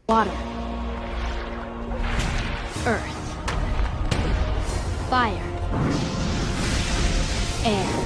Water. Earth. Fire. Air.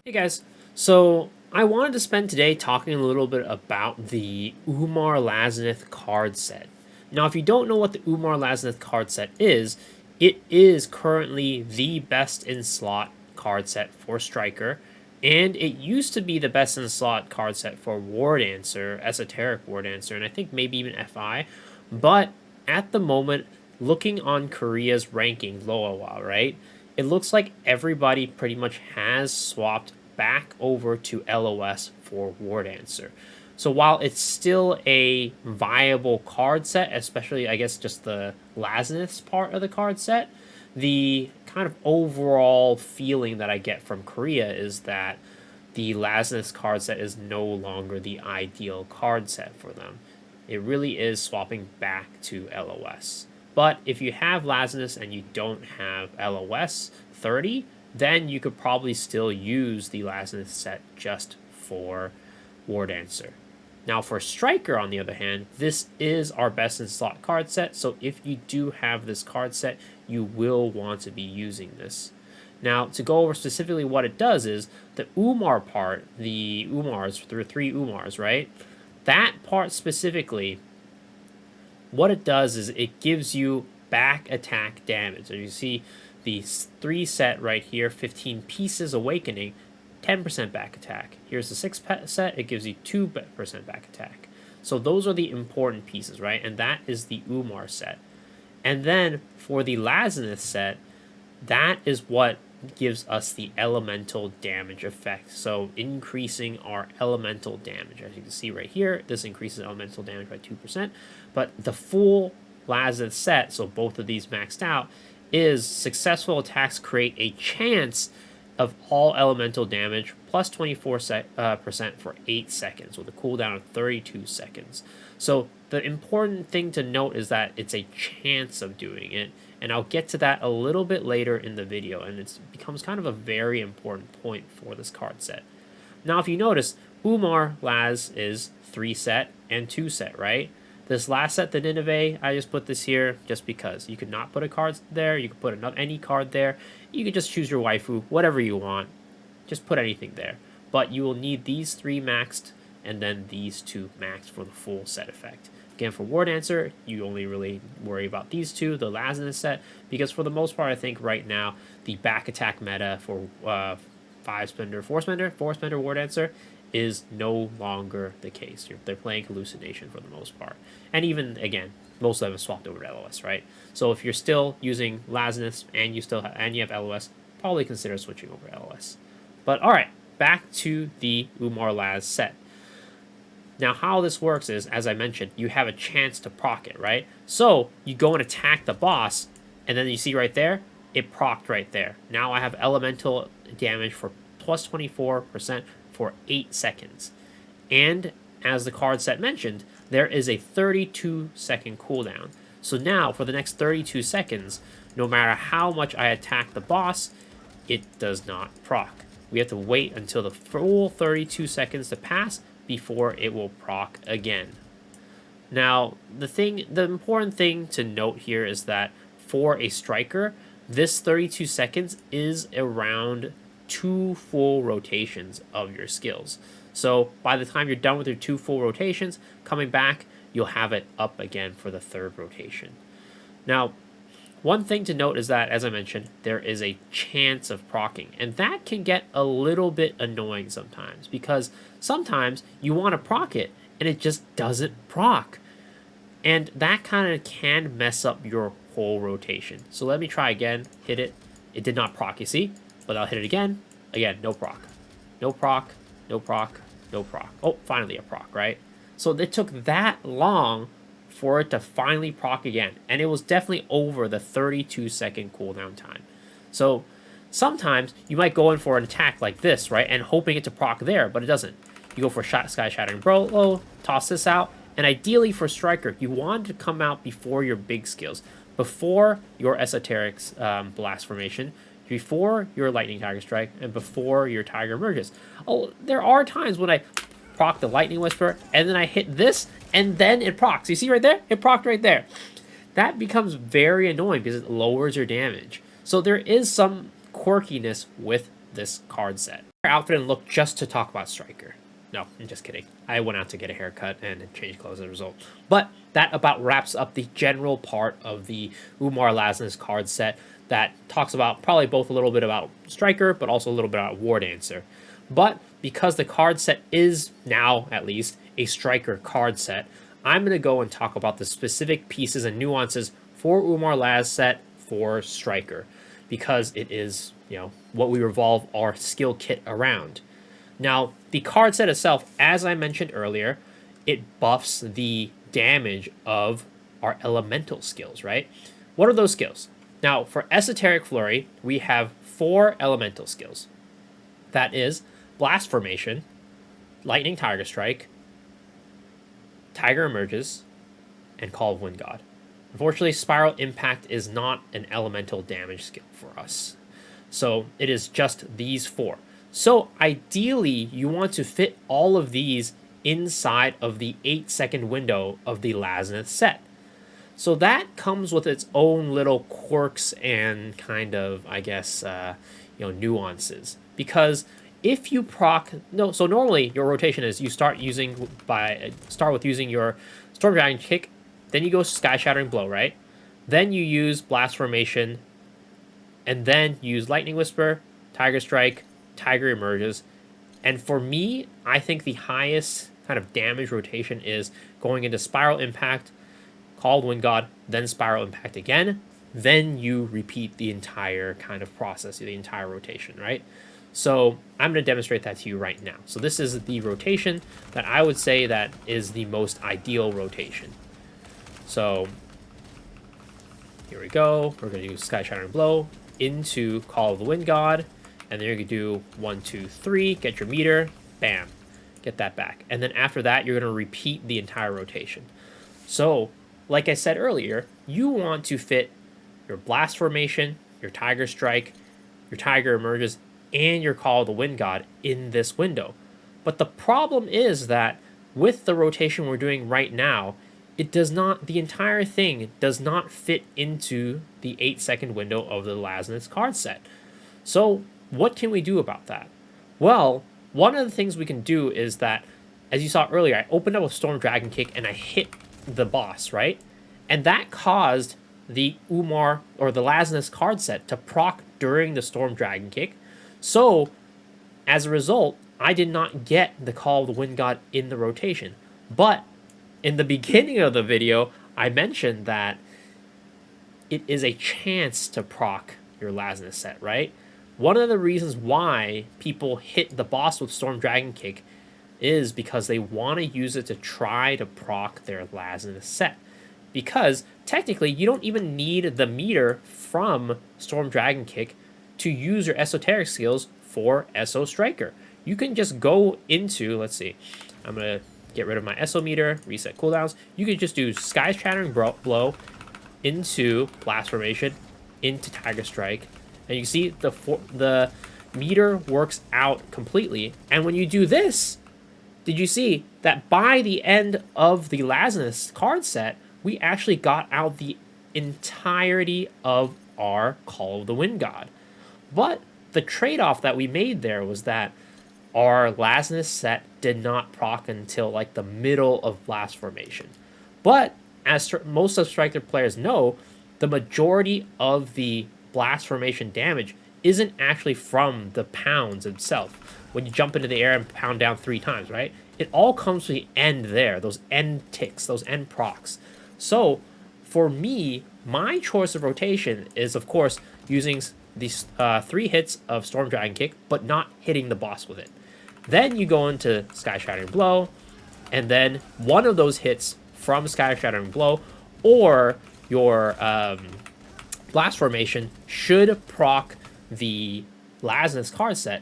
Hey guys, so I wanted to spend today talking a little bit about the Umar Lazeniths Card Set. Now, if you don't know what the Umar Lazeniths Card Set is, it is currently the best in slot card set for Striker, and it used to be the best in slot card set for War Dancer, Esoteric War Dancer, and I think maybe even FI. But at the moment, looking on Korea's ranking, Loawa, right? It looks like everybody pretty much has swapped back over to LOS for War Dancer. So while it's still a viable card set, especially I guess just the Lazeniths part of the card set, the kind of overall feeling that I get from Korea is that the Lazeniths card set is no longer the ideal card set for them. It really is swapping back to LOS. But if you have Lazeniths and you don't have LOS 30, then you could probably still use the Lazeniths set just for War Dancer. Now for Striker, on the other hand, this is our best in slot card set, so if you do have this card set, you will want to be using this. Now, to go over specifically what it does is, the Umar part, the Umars, there are 3 Umars, right? That part specifically, what it does is it gives you back attack damage. So you see the 3 set right here, 15 pieces awakening, 10% back attack. Here's the 6 set, it gives you 2% back attack. So those are the important pieces, right? And that is the Umar set. And then for the Lazeniths set, that is what gives us the elemental damage effect. So increasing our elemental damage. As you can see right here, this increases elemental damage by 2%. But the full Lazeniths set, so both of these maxed out, is successful attacks create a chance of all elemental damage plus 24% for 8 seconds with a cooldown of 32 seconds. So the important thing to note is that it's a chance of doing it, and I'll get to that a little bit later in the video, and it becomes kind of a very important point for this card set. Now, if you notice, Umar Laz is 3 set and 2 set, right? This last set, the Nineveh, I just put this here just because. You could not put a card there, you could put any card there, you could just choose your waifu, whatever you want. Just put anything there. But you will need these 3 maxed, and then these 2 maxed for the full set effect. Again, for War Dancer, you only really worry about these 2, the Lazeniths set, because for the most part, I think right now, the back attack meta for 5-spender, 4-spender War Dancer is no longer the case. They're playing Hallucination for the most part. And even, again, most of them have swapped over to LOS, right? So if you're still using Lazeniths and you have LOS, probably consider switching over to LOS. But alright, back to the Umar Laz set. Now how this works is, as I mentioned, you have a chance to proc it, right? So you go and attack the boss, and then you see right there, it procced right there. Now I have elemental damage for plus 24% for 8 seconds. And as the card set mentioned, there is a 32-second cooldown. So now, for the next 32 seconds, no matter how much I attack the boss, it does not proc. We have to wait until the full 32 seconds to pass before it will proc again. Now, the important thing to note here is that for a Striker, this 32 seconds is around 2 full rotations of your skills. So by the time you're done with your 2 full rotations, coming back, you'll have it up again for the 3rd rotation. Now, one thing to note is that, as I mentioned, there is a chance of proccing, and that can get a little bit annoying sometimes, because sometimes you want to proc it, and it just doesn't proc. And that kind of can mess up your whole rotation. So let me try again, hit it. It did not proc, you see? But I'll hit it again, no proc. No proc, no proc, no proc. Oh, finally a proc, right? So it took that long for it to finally proc again, and it was definitely over the 32-second cooldown time. So sometimes you might go in for an attack like this, right, and hoping it to proc there, but it doesn't. You go for Sky Shattering Blow, toss this out, and ideally for Striker, you want it to come out before your big skills. before your Esoteric's Blast Formation, before your Lightning Tiger Strike, and before your Tiger emerges. Oh, there are times when I proc the Lightning Whisper, and then I hit this, and then it procs. You see right there? It procced right there. That becomes very annoying because it lowers your damage. So there is some quirkiness with this card set. Outfit and look just to talk about Striker. No, I'm just kidding. I went out to get a haircut and change clothes as a result. But that about wraps up the general part of the Umar Lazeniths card set that talks about probably both a little bit about Striker, but also a little bit about War Dancer. But because the card set is now, at least, a Striker card set, I'm going to go and talk about the specific pieces and nuances for Umar Laz set for Striker, because it is, what we revolve our skill kit around. Now, the card set itself, as I mentioned earlier, it buffs the damage of our elemental skills, right? What are those skills? Now, for Esoteric Flurry, we have 4 elemental skills. That is Blast Formation, Lightning Tiger Strike, Tiger Emerges, and Call of Wind God. Unfortunately, Spiral Impact is not an elemental damage skill for us. So it is just these 4. So ideally, you want to fit all of these inside of the 8-second window of the Lazeniths set. So that comes with its own little quirks and kind of, I guess, nuances. Because if you proc, so normally your rotation is you start with using your Storm Dragon Kick, then you go Sky Shattering Blow, right? Then you use Blast Formation, and then use Lightning Whisper, Tiger Strike, Tiger Emerges. And for me, I think the highest kind of damage rotation is going into Spiral Impact, Call of Wind God, then Spiral Impact again. Then you repeat the entire kind of process, the entire rotation, right? So I'm going to demonstrate that to you right now. So this is the rotation that I would say that is the most ideal rotation. So here we go. We're going to do Sky Shattering Blow into Call of the Wind God. And then you're going to do 1, 2, 3, get your meter, bam, get that back. And then after that, you're going to repeat the entire rotation. So, like I said earlier, you want to fit your Blast Formation, your Tiger Strike, your Tiger Emerges, and your Call of the Wind God in this window. But the problem is that with the rotation we're doing right now, the entire thing does not fit into the 8-second window of the Lazeniths card set. So what can we do about that? Well, one of the things we can do is that, as you saw earlier, I opened up with Storm Dragon Kick and I hit the boss, right? And that caused the Umar or the Lazeniths card set to proc during the Storm Dragon Kick. So, as a result, I did not get the Call of the Wind God in the rotation. But in the beginning of the video, I mentioned that it is a chance to proc your Lazeniths set, right? One of the reasons why people hit the boss with Storm Dragon Kick is because they want to use it to try to proc their Lazeniths set. Because technically, you don't even need the meter from Storm Dragon Kick to use your esoteric skills for Eso Striker. You can just go into, let's see, I'm going to get rid of my Eso meter, reset cooldowns. You can just do Sky Shattering Blow into Blast Formation, into Tiger Strike. And you see the meter works out completely. And when you do this, did you see that by the end of the Lazeniths card set, we actually got out the entirety of our Call of the Wind God. But the trade-off that we made there was that our Lazeniths set did not proc until like the middle of Blast Formation. But as most of Striker players know, the majority of the Blast Formation damage isn't actually from the pounds itself. When you jump into the air and pound down 3 times, right? It all comes from the end there, those end ticks, those end procs. So, for me, my choice of rotation is, of course, using these 3 hits of Storm Dragon Kick, but not hitting the boss with it. Then you go into Sky Shattering Blow, and then one of those hits from Sky Shattering Blow, or your Blast Formation should proc the Lazeniths card set,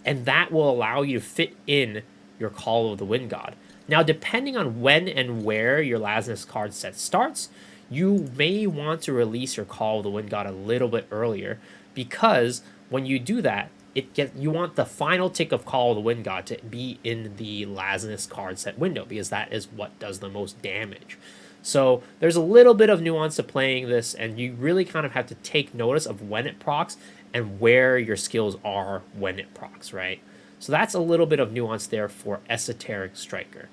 and that will allow you to fit in your Call of the Wind God. Now, depending on when and where your Lazeniths card set starts, you may want to release your Call of the Wind God a little bit earlier, because when you do that, you want the final tick of Call of the Wind God to be in the Lazeniths card set window, because that is what does the most damage. So there's a little bit of nuance to playing this, and you really kind of have to take notice of when it procs and where your skills are when it procs, right? So that's a little bit of nuance there for Esoteric Striker.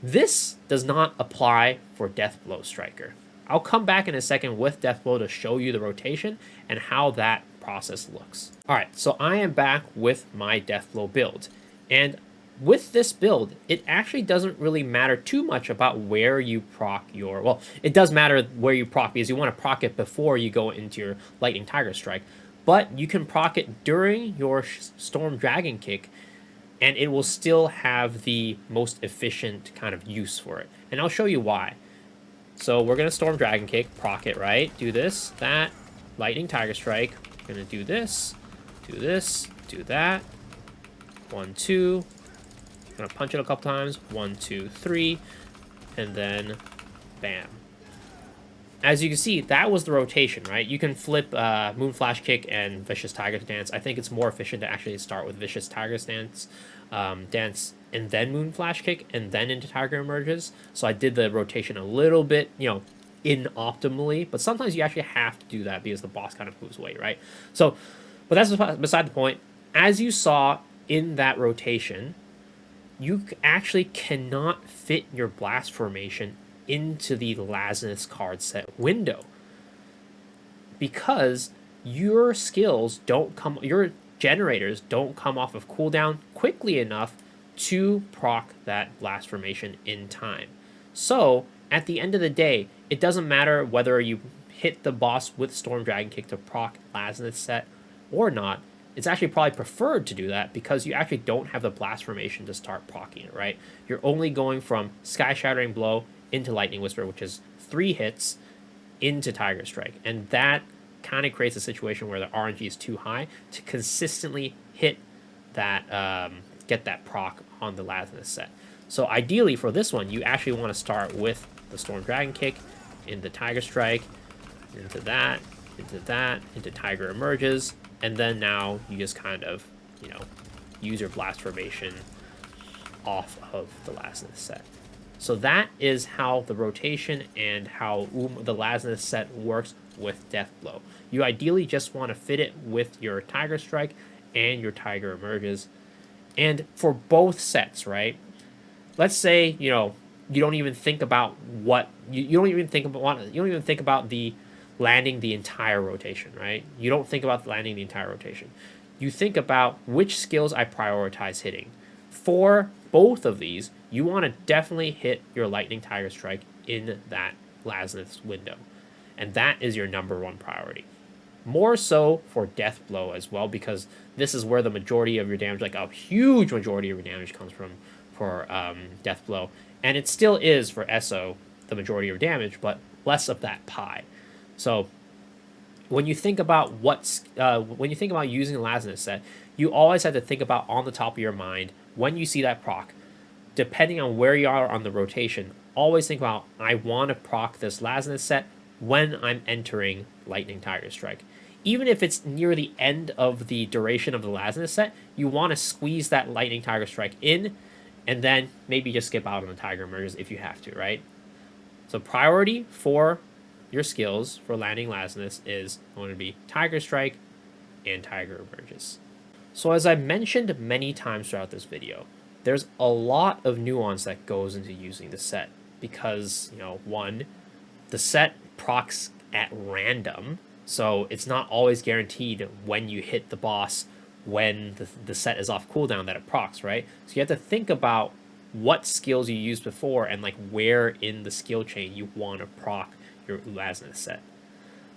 This does not apply for Deathblow Striker. I'll come back in a second with Deathblow to show you the rotation and how that process looks. Alright, so I am back with my Deathblow build. And with this build, it actually doesn't really matter too much about where you proc your... Well, it does matter where you proc, because you want to proc it before you go into your Lightning Tiger Strike. But you can proc it during your Storm Dragon Kick, and it will still have the most efficient kind of use for it. And I'll show you why. So we're going to Storm Dragon Kick, proc it, right? Do this, that, Lightning Tiger Strike. We're going to do this, do that. 1, 2. I'm going to punch it a couple times. 1, 2, 3. And then, bam. As you can see, that was the rotation, right? You can flip Moon Flash Kick and Vicious Tiger Dance. I think it's more efficient to actually start with Vicious Tiger Dance, and then Moon Flash Kick, and then into Tiger Emerges. So I did the rotation a little bit, inoptimally, but sometimes you actually have to do that because the boss kind of moves away, right? So, but that's beside the point. As you saw in that rotation, you actually cannot fit your blast formation into the Lazeniths card set window, because your skills don't come, your generators don't come off of cooldown quickly enough to proc that blast formation in time. So at the end of the day, it doesn't matter whether you hit the boss with Storm Dragon Kick to proc Lazeniths set or not. It's actually probably preferred to do that because you actually don't have the blast formation to start proccing it, right? You're only going from Sky Shattering Blow into Lightning Whisper, which is 3 hits, into Tiger Strike. And that kind of creates a situation where the RNG is too high to consistently hit that, get that proc on the Lazeniths set. So ideally for this one, you actually want to start with the Storm Dragon Kick, into Tiger Strike, into that, into Tiger Emerges, and then now you just kind of, use your blast formation off of the Lazeniths set. So that is how the rotation and how the Lazeniths set works with Deathblow. You ideally just want to fit it with your Tiger Strike and your Tiger Emerges. And for both sets, right? Let's say, you don't even think about what you don't even think about the landing the entire rotation, right? You don't think about landing the entire rotation. You think about which skills I prioritize hitting. For both of these, you want to definitely hit your Lightning Tiger Strike in that Lazeniths window. And that is your #1 priority. More so for Deathblow as well, because this is where the majority of your damage, like a huge majority of your damage, comes from for Deathblow. And it still is for Eso the majority of your damage, but less of that pie. So when you think about using a Lazeniths set, you always have to think about on the top of your mind when you see that proc, depending on where you are on the rotation, always think about, I want to proc this Lazeniths set when I'm entering Lightning Tiger Strike. Even if it's near the end of the duration of the Lazeniths set, you want to squeeze that Lightning Tiger Strike in, and then maybe just skip out on the Tiger Emerges if you have to, right? So priority for your skills for landing Lazeniths is going to be Tiger Strike and Tiger Emerges. So as I mentioned many times throughout this video, there's a lot of nuance that goes into using the set, because, one, the set procs at random, so it's not always guaranteed when you hit the boss when the set is off cooldown that it procs, right? So you have to think about what skills you used before and like where in the skill chain you want to proc your Lazeniths set.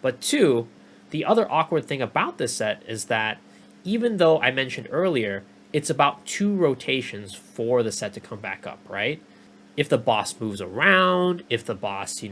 But 2, the other awkward thing about this set is that even though I mentioned earlier, it's about 2 rotations for the set to come back up, right? If the boss moves around, if the boss,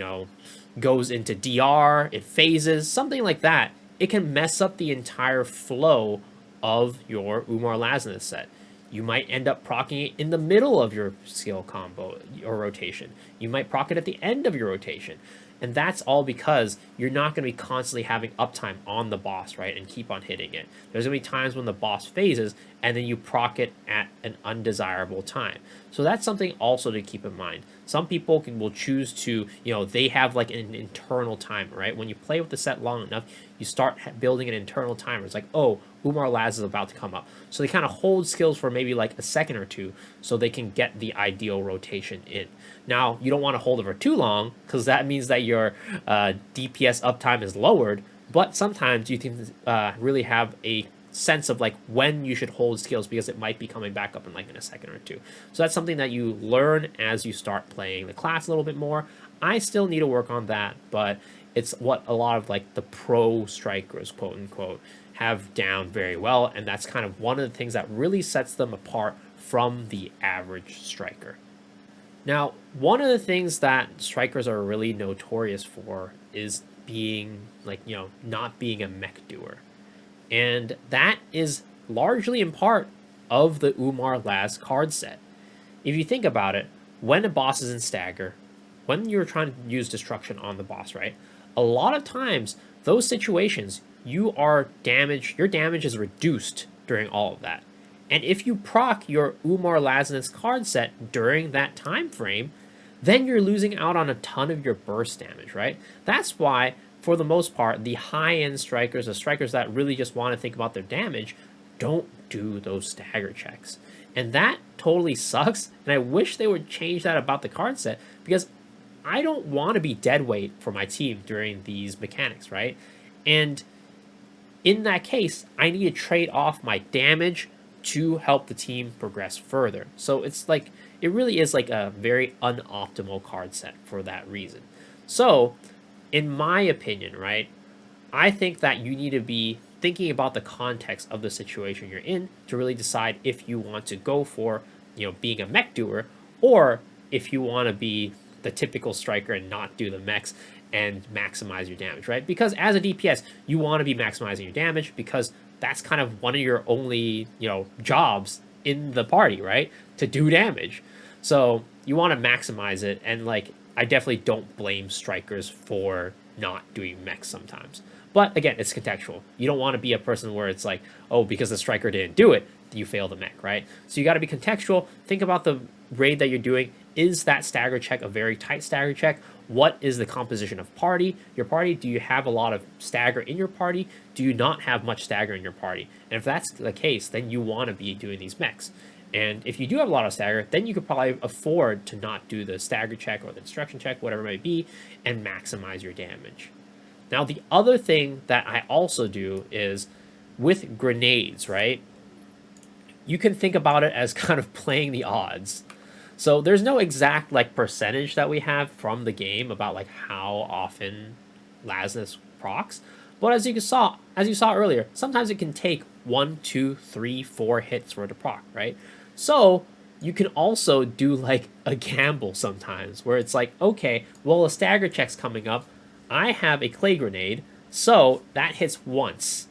goes into DR, it phases, something like that, it can mess up the entire flow of your Umar Lazeniths set. You might end up proccing it in the middle of your skill combo or rotation. You might proc it at the end of your rotation. And that's all because you're not going to be constantly having uptime on the boss, right? And keep on hitting it. There's going to be times when the boss phases and then you proc it at an undesirable time. So that's something also to keep in mind. Some people will choose to, they have like an internal timer, right? When you play with the set long enough, you start building an internal timer. It's like, oh, Umar Laz is about to come up. So they kind of hold skills for maybe like a second or two so they can get the ideal rotation in. Now, you don't want to hold it for too long because that means that your DPS uptime is lowered, but sometimes you can really have a sense of like when you should hold skills because it might be coming back up in a second or two. So that's something that you learn as you start playing the class a little bit more. I still need to work on that, but it's what a lot of like the pro strikers, quote unquote, have down very well, and that's kind of one of the things that really sets them apart from the average striker. Now, one of the things that strikers are really notorious for is being not being a mech doer. And that is largely in part of the Umar Laz card set. If you think about it, when a boss is in Stagger, when you're trying to use Destruction on the boss, right? A lot of times, those situations, your damage is reduced during all of that. And if you proc your Umar Lazeniths card set during that time frame, then you're losing out on a ton of your burst damage, right? That's why, for the most part, the high-end strikers, the strikers that really just want to think about their damage, don't do those stagger checks. And that totally sucks, and I wish they would change that about the card set, because I don't want to be dead weight for my team during these mechanics, right? And in that case, I need to trade off my damage to help the team progress further. So it's like, it really is like a very unoptimal card set for that reason. So, in my opinion, right, I think that you need to be thinking about the context of the situation you're in to really decide if you want to go for, being a mech doer, or if you want to be the typical striker and not do the mechs and maximize your damage, right? Because as a DPS, you want to be maximizing your damage because that's kind of one of your only, jobs in the party, right? To do damage. So you want to maximize it, and like, I definitely don't blame strikers for not doing mechs sometimes. But again, it's contextual. You don't want to be a person where it's like, oh, because the striker didn't do it, you fail the mech, right? So you got to be contextual. Think about the raid that you're doing. Is that stagger check a very tight stagger check? What is the composition of your party? Do you have a lot of stagger in your party? Do you not have much stagger in your party? And if that's the case, then you want to be doing these mechs. And if you do have a lot of stagger, then you could probably afford to not do the stagger check or the destruction check, whatever it may be, and maximize your damage. Now, the other thing that I also do is with grenades, right? You can think about it as kind of playing the odds. So there's no exact percentage that we have from the game about how often Lazeniths procs, but as you saw earlier, sometimes it can take 1, 2, 3, 4 hits for it to proc, right? So you can also do a gamble sometimes where it's like, okay, well, a stagger check's coming up. I have a clay grenade, so that hits once.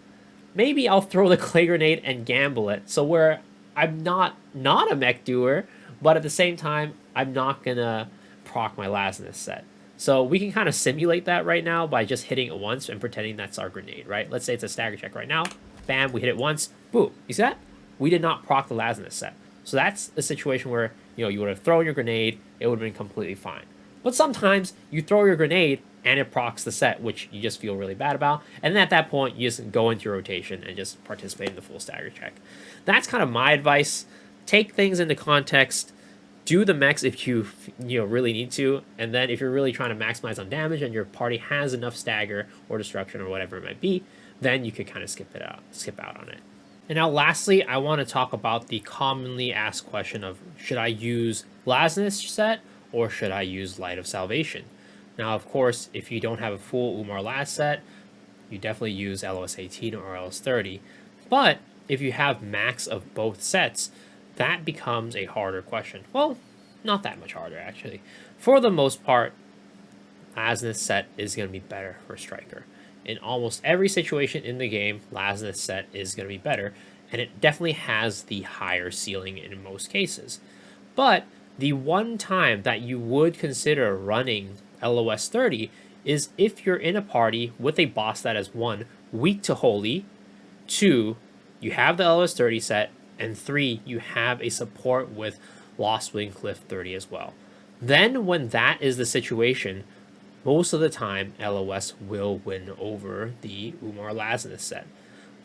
Maybe I'll throw the clay grenade and gamble it, so where I'm not a mech doer, but at the same time, I'm not going to proc my Lazeniths set. So we can kind of simulate that right now by just hitting it once and pretending that's our grenade, right? Let's say it's a stagger check right now. Bam, we hit it once. Boom. You see that? We did not proc the Lazeniths set. So that's a situation where, you would have thrown your grenade. It would have been completely fine. But sometimes you throw your grenade and it procs the set, which you just feel really bad about. And then at that point, you just go into your rotation and just participate in the full stagger check. That's kind of my advice. Take things into context. Do the mechs if you really need to, and then if you're really trying to maximize on damage and your party has enough stagger or destruction or whatever it might be, then you could kind of skip out on it. And now lastly, I want to talk about the commonly asked question of, should I use Lazeniths set or should I use Light of Salvation? Now, of course, if you don't have a full Umar Laz set, you definitely use LOS 18 or LOS 30. But if you have max of both sets, that becomes a harder question. Well, not that much harder, actually. For the most part, Lazeniths set is going to be better for Striker. In almost every situation in the game, Lazeniths set is going to be better, and it definitely has the higher ceiling in most cases. But the one time that you would consider running LOS 30 is if you're in a party with a boss that is 1, weak to Holy, 2, you have the LOS30 set, and 3, you have a support with Lost Wing Cliff 30 as well. Then when that is the situation, most of the time LOS will win over the Umar Lazeniths set.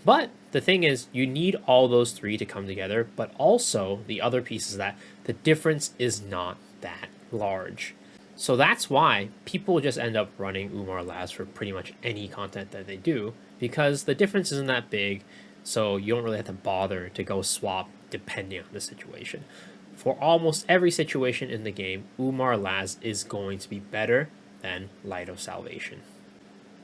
But the thing is, you need all those 3 to come together, but also the other piece is that the difference is not that large. So that's why people just end up running Umar Laz for pretty much any content that they do, because the difference isn't that big, so you don't really have to bother to go swap depending on the situation. For almost every situation in the game, Umar Laz is going to be better than Light of Salvation.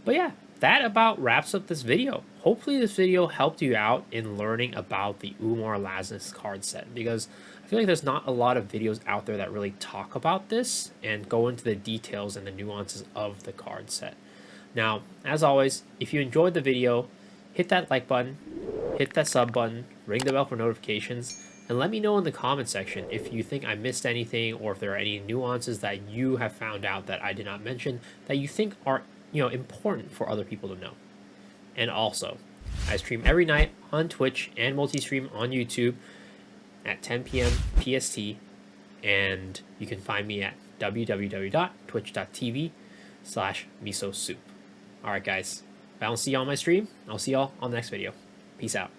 But yeah, that about wraps up this video. Hopefully this video helped you out in learning about the Umar Lazeniths card set, because I feel like there's not a lot of videos out there that really talk about this and go into the details and the nuances of the card set. Now, as always, if you enjoyed the video, hit that like button, hit that sub button, ring the bell for notifications, and let me know in the comment section if you think I missed anything or if there are any nuances that you have found out that I did not mention that you think are important for other people to know. And also, I stream every night on Twitch and multi-stream on YouTube at 10 p.m. PST, and you can find me at www.twitch.tv/misosoup. Alright guys, if I don't see you on my stream, I'll see y'all on the next video. Peace out.